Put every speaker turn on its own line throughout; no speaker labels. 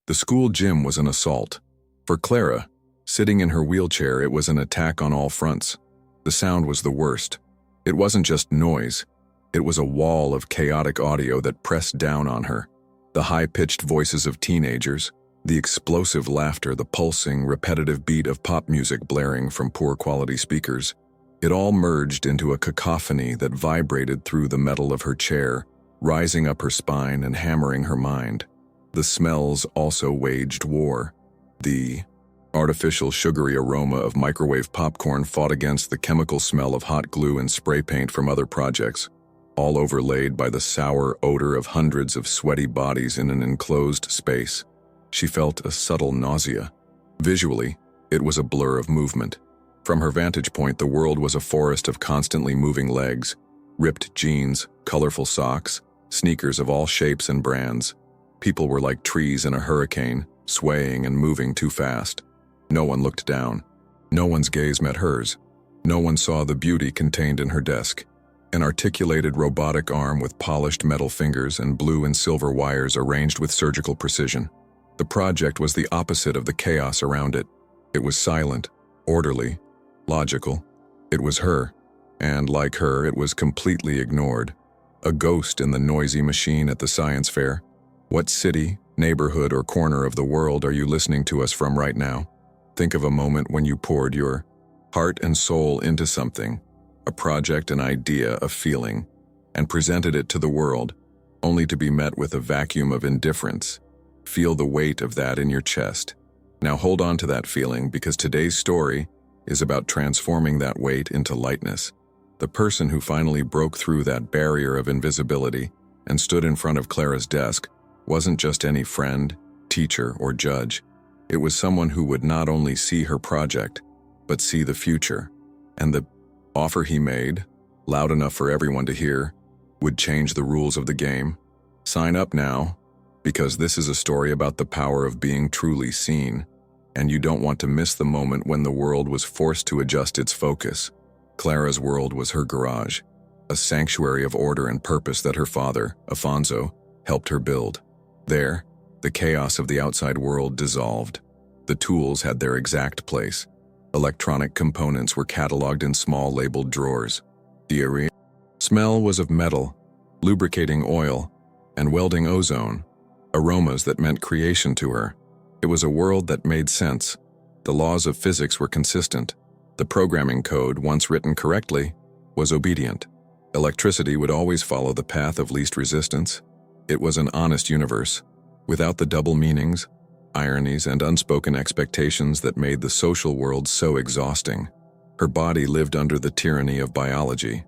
The school gym was an assault. For Clara, sitting in her wheelchair, it was an attack on all fronts. The sound was the worst. It wasn't just noise. It was a wall of chaotic audio that pressed down on her. The high-pitched voices of teenagers, the explosive laughter, the pulsing, repetitive beat of pop music blaring from poor-quality speakers. It all merged into a cacophony that vibrated through the metal of her chair, rising up her spine and hammering her mind. The smells also waged war. The artificial sugary aroma of microwave popcorn fought against the chemical smell of hot glue and spray paint from other projects, all overlaid by the sour odor of hundreds of sweaty bodies in an enclosed space. She felt a subtle nausea. Visually, it was a blur of movement. From her vantage point, the world was a forest of constantly moving legs, ripped jeans, colorful socks, sneakers of all shapes and brands. People were like trees in a hurricane, swaying and moving too fast. No one looked down. No one's gaze met hers. No one saw the beauty contained in her desk. An articulated robotic arm with polished metal fingers and blue and silver wires arranged with surgical precision. The project was the opposite of the chaos around it. It was silent, orderly, logical. It was her, and like her, it was completely ignored. A ghost in the noisy machine at the science fair. What city, neighborhood, or corner of the world are you listening to us from right now? Think of a moment when you poured your heart and soul into something, a project, an idea, a feeling, and presented it to the world, only to be met with a vacuum of indifference. Feel the weight of that in your chest. Now hold on to that feeling, because today's story is about transforming that weight into lightness. The person who finally broke through that barrier of invisibility and stood in front of Clara's desk wasn't just any friend, teacher, or judge. It was someone who would not only see her project, but see the future. And the offer he made, loud enough for everyone to hear, would change the rules of the game. Sign up now, because this is a story about the power of being truly seen, and you don't want to miss the moment when the world was forced to adjust its focus. Clara's world was her garage, a sanctuary of order and purpose that her father, Afonso, helped her build. There, the chaos of the outside world dissolved. The tools had their exact place. Electronic components were cataloged in small labeled drawers. The smell was of metal, lubricating oil, and welding ozone, aromas that meant creation to her. It was a world that made sense. The laws of physics were consistent. The programming code, once written correctly, was obedient. Electricity would always follow the path of least resistance. It was an honest universe, without the double meanings, ironies, and unspoken expectations that made the social world so exhausting. Her body lived under the tyranny of biology,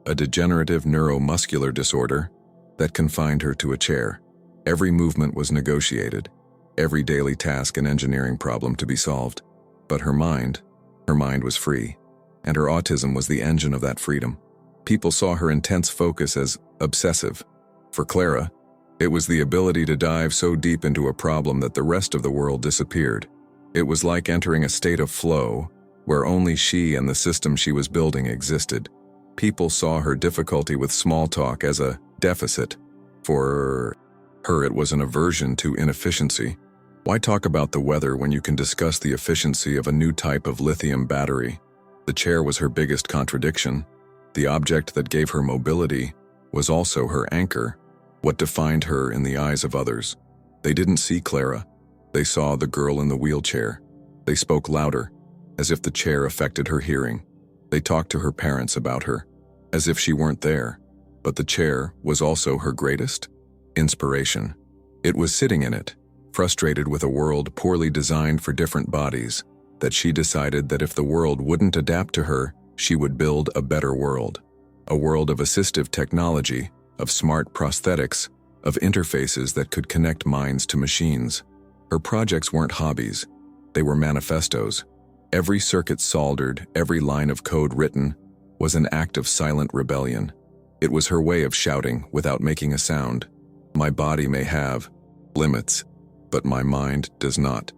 a degenerative neuromuscular disorder that confined her to a chair. Every movement was negotiated, every daily task an engineering problem to be solved. But her mind was free, and her autism was the engine of that freedom. People saw her intense focus as obsessive. For Clara, it was the ability to dive so deep into a problem that the rest of the world disappeared. It was like entering a state of flow where only she and the system she was building existed. People saw her difficulty with small talk as a deficit. For her, it was an aversion to inefficiency. Why talk about the weather when you can discuss the efficiency of a new type of lithium battery? The chair was her biggest contradiction. The object that gave her mobility was also her anchor, what defined her in the eyes of others. They didn't see Clara. They saw the girl in the wheelchair. They spoke louder, as if the chair affected her hearing. They talked to her parents about her, as if she weren't there. But the chair was also her greatest inspiration. It was sitting in it, frustrated with a world poorly designed for different bodies, that she decided that if the world wouldn't adapt to her, she would build a better world. A world of assistive technology, of smart prosthetics, of interfaces that could connect minds to machines. Her projects weren't hobbies, they were manifestos. Every circuit soldered, every line of code written, was an act of silent rebellion. It was her way of shouting without making a sound. My body may have limits, but my mind does not,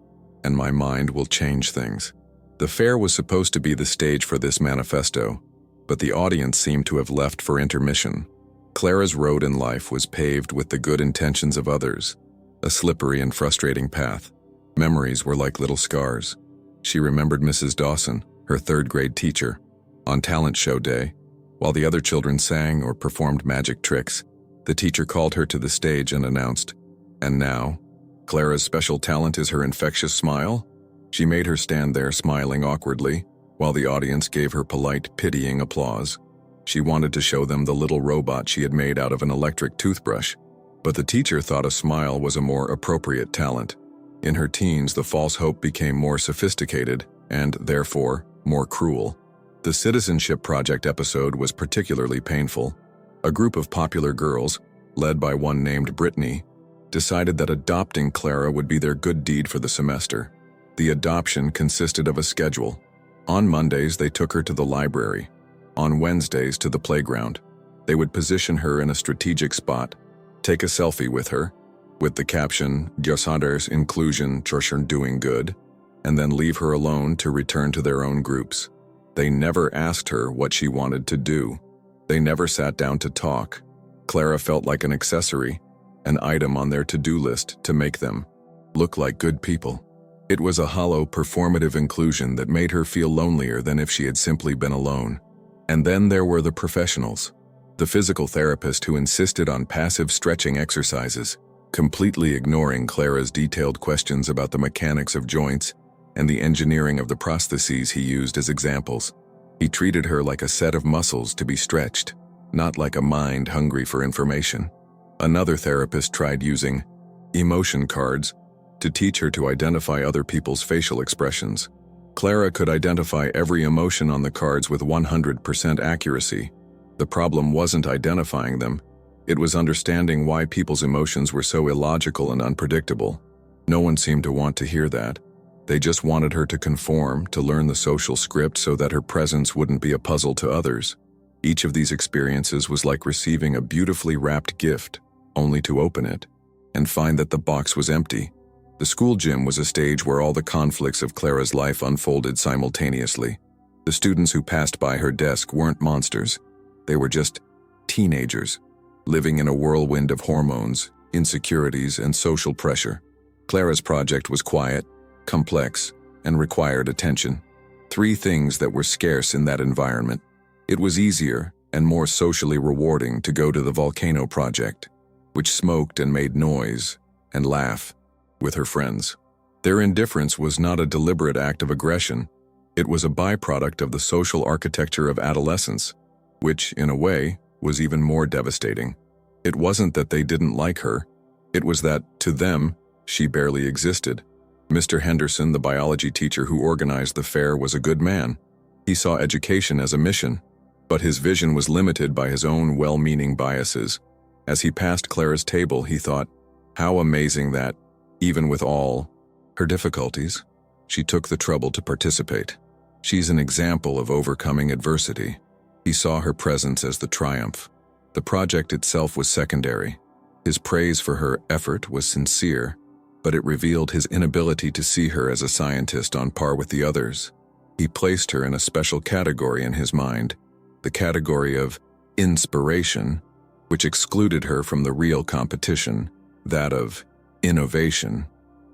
and my mind will change things. The fair was supposed to be the stage for this manifesto, but the audience seemed to have left for intermission. Clara's road in life was paved with the good intentions of others, a slippery and frustrating path. Memories were like little scars. She remembered Mrs. Dawson, her third-grade teacher, on talent show day. While the other children sang or performed magic tricks, the teacher called her to the stage and announced, "And now, Clara's special talent is her infectious smile." She made her stand there smiling awkwardly, while the audience gave her polite, pitying applause. She wanted to show them the little robot she had made out of an electric toothbrush, but the teacher thought a smile was a more appropriate talent. In her teens, the false hope became more sophisticated and, therefore, more cruel. The Citizenship Project episode was particularly painful. A group of popular girls, led by one named Brittany, decided that adopting Clara would be their good deed for the semester. The adoption consisted of a schedule. On Mondays, they took her to the library. On Wednesdays, to the playground. They would position her in a strategic spot, take a selfie with her, with the caption, "Just others inclusion, just doing good," and then leave her alone to return to their own groups. They never asked her what she wanted to do. They never sat down to talk. Clara felt like an accessory, an item on their to-do list to make them look like good people. It was a hollow, performative inclusion that made her feel lonelier than if she had simply been alone. And then there were the professionals. The physical therapist who insisted on passive stretching exercises, completely ignoring Clara's detailed questions about the mechanics of joints and the engineering of the prostheses he used as examples. He treated her like a set of muscles to be stretched, not like a mind hungry for information. Another therapist tried using emotion cards to teach her to identify other people's facial expressions. Clara could identify every emotion on the cards with 100% accuracy. The problem wasn't identifying them. It was understanding why people's emotions were so illogical and unpredictable. No one seemed to want to hear that. They just wanted her to conform, to learn the social script so that her presence wouldn't be a puzzle to others. Each of these experiences was like receiving a beautifully wrapped gift, only to open it and find that the box was empty. The school gym was a stage where all the conflicts of Clara's life unfolded simultaneously. The students who passed by her desk weren't monsters. They were just teenagers, living in a whirlwind of hormones, insecurities, and social pressure. Clara's project was quiet, complex, and required attention. Three things that were scarce in that environment. It was easier and more socially rewarding to go to the volcano project, which smoked and made noise and laugh with her friends. Their indifference was not a deliberate act of aggression. It was a byproduct of the social architecture of adolescence, which, in a way, was even more devastating. It wasn't that they didn't like her. It was that, to them, she barely existed. Mr. Henderson, the biology teacher who organized the fair, was a good man. He saw education as a mission, but his vision was limited by his own well-meaning biases. As he passed Clara's table, he thought, how amazing that, even with all her difficulties, she took the trouble to participate. She's an example of overcoming adversity. He saw her presence as the triumph. The project itself was secondary. His praise for her effort was sincere, but it revealed his inability to see her as a scientist on par with the others. He placed her in a special category in his mind, the category of inspiration, which excluded her from the real competition, that of innovation.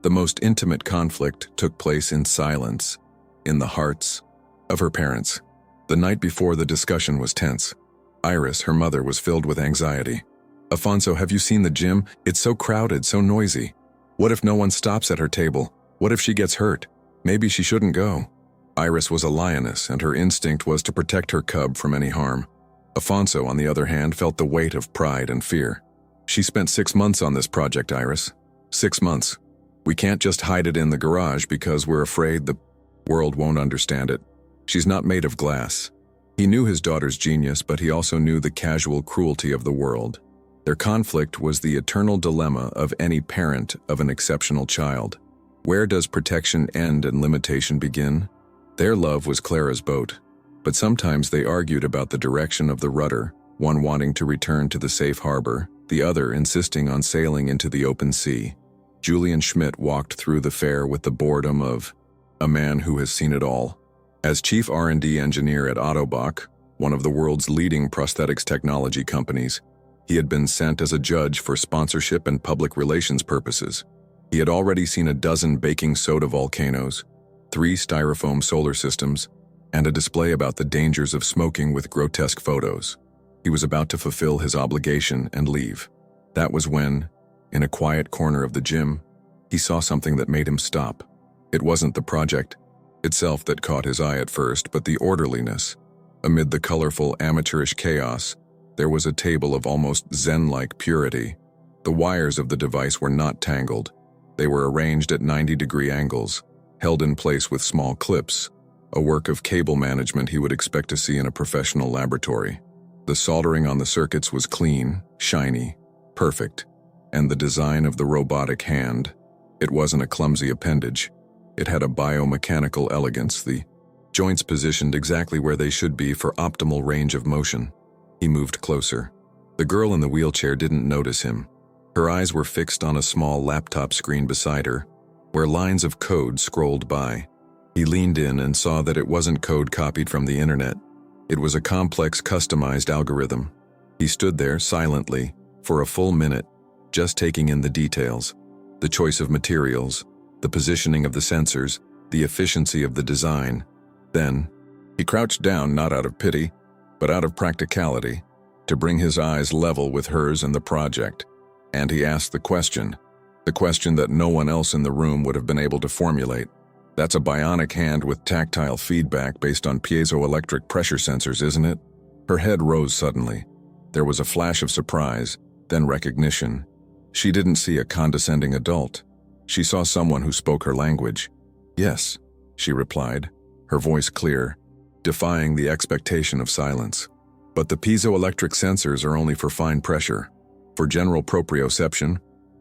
The most intimate conflict took place in silence, in the hearts of her parents. The night before the discussion was tense. Iris, her mother, was filled with anxiety. "Afonso, have you seen the gym? It's so crowded, so noisy. What if no one stops at her table? What if she gets hurt? Maybe she shouldn't go." Iris was a lioness, and her instinct was to protect her cub from any harm. Afonso, on the other hand, felt the weight of pride and fear. "She spent 6 months on this project, Iris. 6 months. We can't just hide it in the garage because we're afraid the world won't understand it. She's not made of glass." He knew his daughter's genius, but he also knew the casual cruelty of the world. Their conflict was the eternal dilemma of any parent of an exceptional child. Where does protection end and limitation begin? Their love was Clara's boat, but sometimes they argued about the direction of the rudder, one wanting to return to the safe harbor, the other insisting on sailing into the open sea. Julian Schmidt walked through the fair with the boredom of a man who has seen it all. As chief R&D engineer at Autobach, one of the world's leading prosthetics technology companies, He had been sent as a judge for sponsorship and public relations purposes. He had already seen a dozen baking soda volcanoes, 3 styrofoam solar systems, and a display about the dangers of smoking with grotesque photos. He was about to fulfill his obligation and leave. That was when, in a quiet corner of the gym, he saw something that made him stop. It wasn't the project itself that caught his eye at first, but the orderliness. Amid the colorful, amateurish chaos, there was a table of almost Zen-like purity. The wires of the device were not tangled. They were arranged at 90-degree angles, held in place with small clips, a work of cable management he would expect to see in a professional laboratory. The soldering on the circuits was clean, shiny, perfect, and the design of the robotic hand, it wasn't a clumsy appendage. It had a biomechanical elegance, the joints positioned exactly where they should be for optimal range of motion. He moved closer. The girl in the wheelchair didn't notice him. Her eyes were fixed on a small laptop screen beside her, where lines of code scrolled by. He leaned in and saw that it wasn't code copied from the internet. It was a complex, customized algorithm. He stood there silently for a full minute, just taking in the details, the choice of materials, the positioning of the sensors, the efficiency of the design. Then, he crouched down not out of pity, but out of practicality, to bring his eyes level with hers and the project. And he asked the question that no one else in the room would have been able to formulate. That's a bionic hand with tactile feedback based on piezoelectric pressure sensors, isn't it? Her head rose suddenly. There was a flash of surprise, then recognition. She didn't see a condescending adult. She saw someone who spoke her language. Yes, she replied, her voice clear, defying the expectation of silence. But the piezoelectric sensors are only for fine pressure. For general proprioception,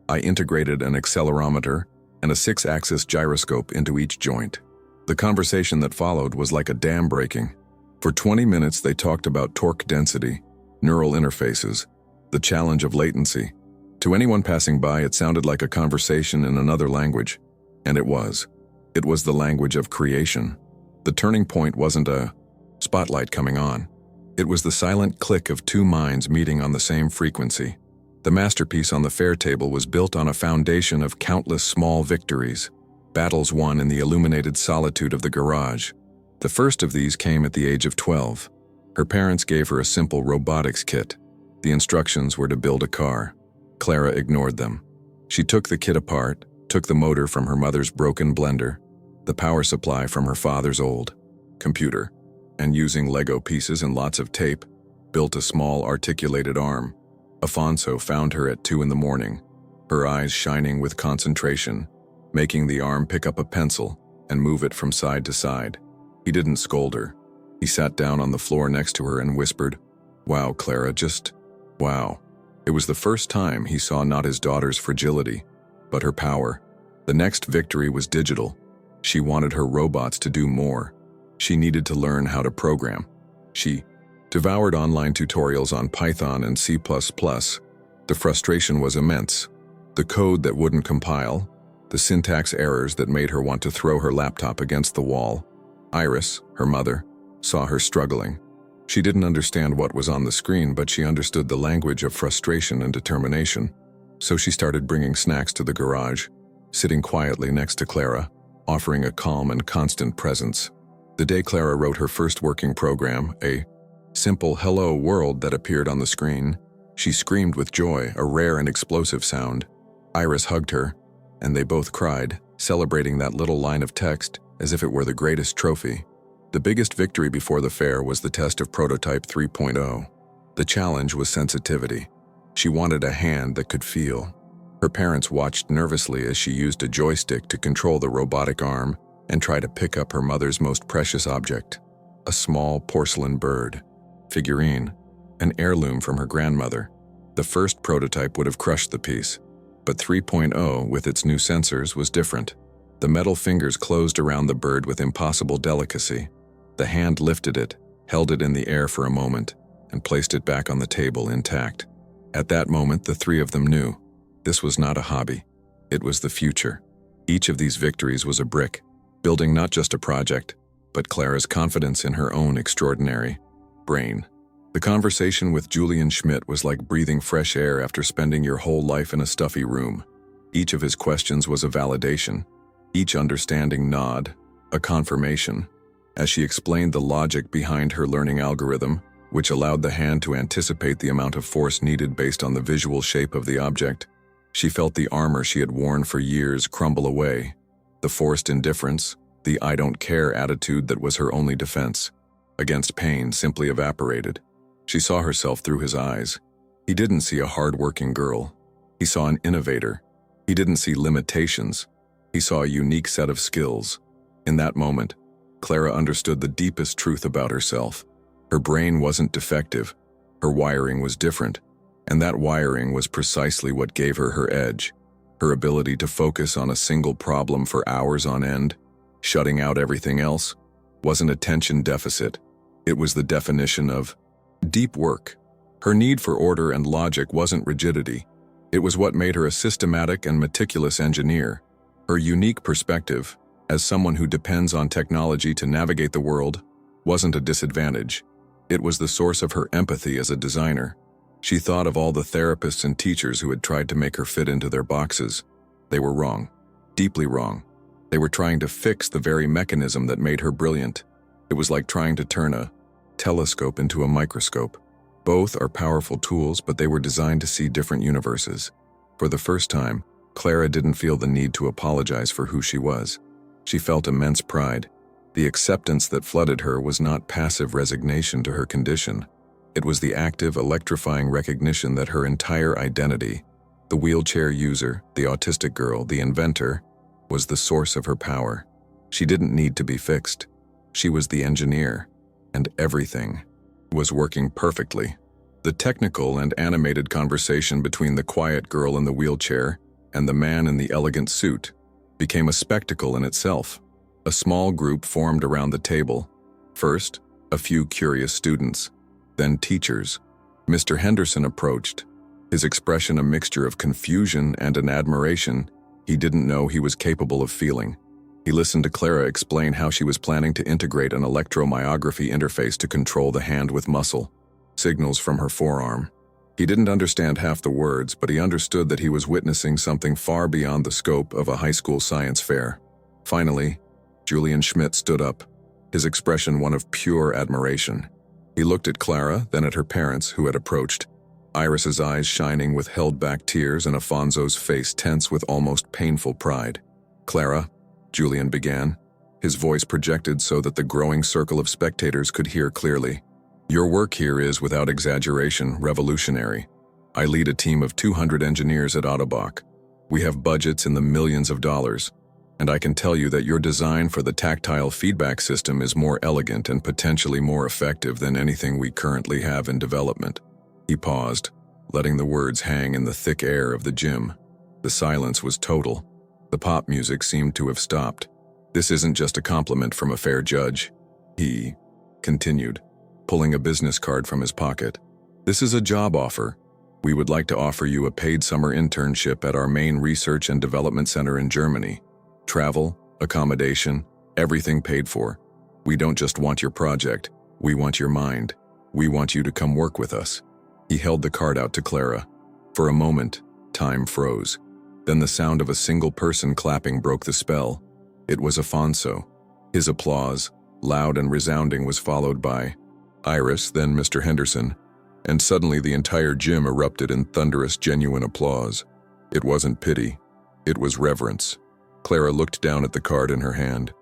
I integrated an accelerometer and a 6-axis gyroscope into each joint. The conversation that followed was like a dam breaking. For 20 minutes they talked about torque density, neural interfaces, the challenge of latency. To anyone passing by, it sounded like a conversation in another language. And it was. It was the language of creation. The turning point wasn't a spotlight coming on. It was the silent click of 2 minds meeting on the same frequency. The masterpiece on the fair table was built on a foundation of countless small victories, battles won in the illuminated solitude of the garage. The first of these came at the age of 12. Her parents gave her a simple robotics kit. The instructions were to build a car. Clara ignored them. She took the kit apart, took the motor from her mother's broken blender, the power supply from her father's old computer, and using Lego pieces and lots of tape, built a small articulated arm. Afonso found her at 2 in the morning, her eyes shining with concentration, making the arm pick up a pencil and move it from side to side. He didn't scold her. He sat down on the floor next to her and whispered, "Wow, Clara, just wow." It was the first time he saw not his daughter's fragility, but her power. The next victory was digital. She wanted her robots to do more. She needed to learn how to program. She devoured online tutorials on Python and C++. The frustration was immense. The code that wouldn't compile, the syntax errors that made her want to throw her laptop against the wall. Iris, her mother, saw her struggling. She didn't understand what was on the screen, but she understood the language of frustration and determination. So she started bringing snacks to the garage, sitting quietly next to Clara, offering a calm and constant presence. The day Clara wrote her first working program, a simple hello world that appeared on the screen, she screamed with joy, a rare and explosive sound. Iris hugged her, and they both cried, celebrating that little line of text as if it were the greatest trophy. The biggest victory before the fair was the test of Prototype 3.0. The challenge was sensitivity. She wanted a hand that could feel. Her parents watched nervously as she used a joystick to control the robotic arm and try to pick up her mother's most precious object, a small porcelain bird, figurine, an heirloom from her grandmother. The first prototype would have crushed the piece, but 3.0, with its new sensors, was different. The metal fingers closed around the bird with impossible delicacy. The hand lifted it, held it in the air for a moment, and placed it back on the table intact. At that moment, the 3 of them knew. This was not a hobby. It was the future. Each of these victories was a brick, building not just a project, but Clara's confidence in her own extraordinary brain. The conversation with Julian Schmidt was like breathing fresh air after spending your whole life in a stuffy room. Each of his questions was a validation, each understanding nod, a confirmation. As she explained the logic behind her learning algorithm, which allowed the hand to anticipate the amount of force needed based on the visual shape of the object, she felt the armor she had worn for years crumble away. The forced indifference, the I don't care attitude that was her only defense against pain simply evaporated. She saw herself through his eyes. He didn't see a hard-working girl. He saw an innovator. He didn't see limitations. He saw a unique set of skills. In that moment, Clara understood the deepest truth about herself. Her brain wasn't defective. Her wiring was different. And that wiring was precisely what gave her her edge. Her ability to focus on a single problem for hours on end, shutting out everything else, wasn't attention deficit. It was the definition of deep work. Her need for order and logic wasn't rigidity. It was what made her a systematic and meticulous engineer. Her unique perspective, as someone who depends on technology to navigate the world, wasn't a disadvantage. It was the source of her empathy as a designer. She thought of all the therapists and teachers who had tried to make her fit into their boxes. They were wrong, deeply wrong. They were trying to fix the very mechanism that made her brilliant. It was like trying to turn a telescope into a microscope. Both are powerful tools, but they were designed to see different universes. For the first time, Clara didn't feel the need to apologize for who she was. She felt immense pride. The acceptance that flooded her was not passive resignation to her condition. It was the active, electrifying recognition that her entire identity, the wheelchair user, the autistic girl, the inventor, was the source of her power. She didn't need to be fixed. She was the engineer, and everything was working perfectly. The technical and animated conversation between the quiet girl in the wheelchair and the man in the elegant suit became a spectacle in itself. A small group formed around the table. First, a few curious students, then teachers. Mr. Henderson approached, his expression a mixture of confusion and an admiration he didn't know he was capable of feeling. He listened to Clara explain how she was planning to integrate an electromyography interface to control the hand with muscle, signals from her forearm. He didn't understand half the words, but he understood that he was witnessing something far beyond the scope of a high school science fair. Finally, Julian Schmidt stood up, his expression one of pure admiration. He looked at Clara, then at her parents, who had approached, Iris's eyes shining with held-back tears and Afonso's face tense with almost painful pride. "Clara," Julian began, his voice projected so that the growing circle of spectators could hear clearly. "Your work here is, without exaggeration, revolutionary. I lead a team of 200 engineers at Autobach. We have budgets in the millions of dollars, and I can tell you that your design for the tactile feedback system is more elegant and potentially more effective than anything we currently have in development." He paused, letting the words hang in the thick air of the gym. The silence was total. The pop music seemed to have stopped. "This isn't just a compliment from a fair judge," he continued, pulling a business card from his pocket. "This is a job offer. We would like to offer you a paid summer internship at our main research and development center in Germany. Travel, accommodation, everything paid for. We don't just want your project, we want your mind. We want you to come work with us." He held the card out to Clara. For a moment, time froze. Then the sound of a single person clapping broke the spell. It was Afonso. His applause, loud and resounding, was followed by Iris, then Mr. Henderson, and suddenly the entire gym erupted in thunderous, genuine applause. It wasn't pity, it was reverence. Clara looked down at the card in her hand.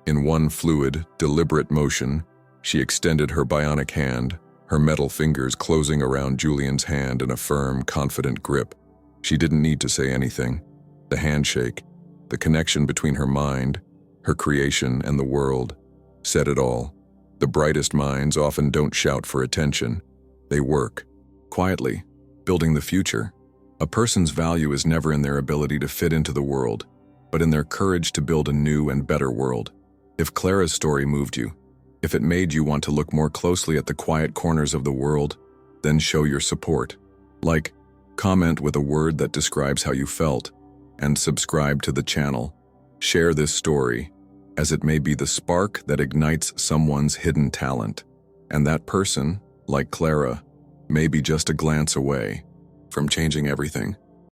In one fluid, deliberate motion, she extended her bionic hand, her metal fingers closing around Julian's hand in a firm, confident grip. She didn't need to say anything. The handshake, the connection between her mind, her creation, and the world, said it all. The brightest minds often don't shout for attention. They work, quietly, building the future. A person's value is never in their ability to fit into the world, but in their courage to build a new and better world. If Clara's story moved you, if it made you want to look more closely at the quiet corners of the world, then show your support. Like, comment with a word that describes how you felt, and subscribe to the channel. Share this story, as it may be the spark that ignites someone's hidden talent. And that person, like Clara, may be just a glance away from changing everything.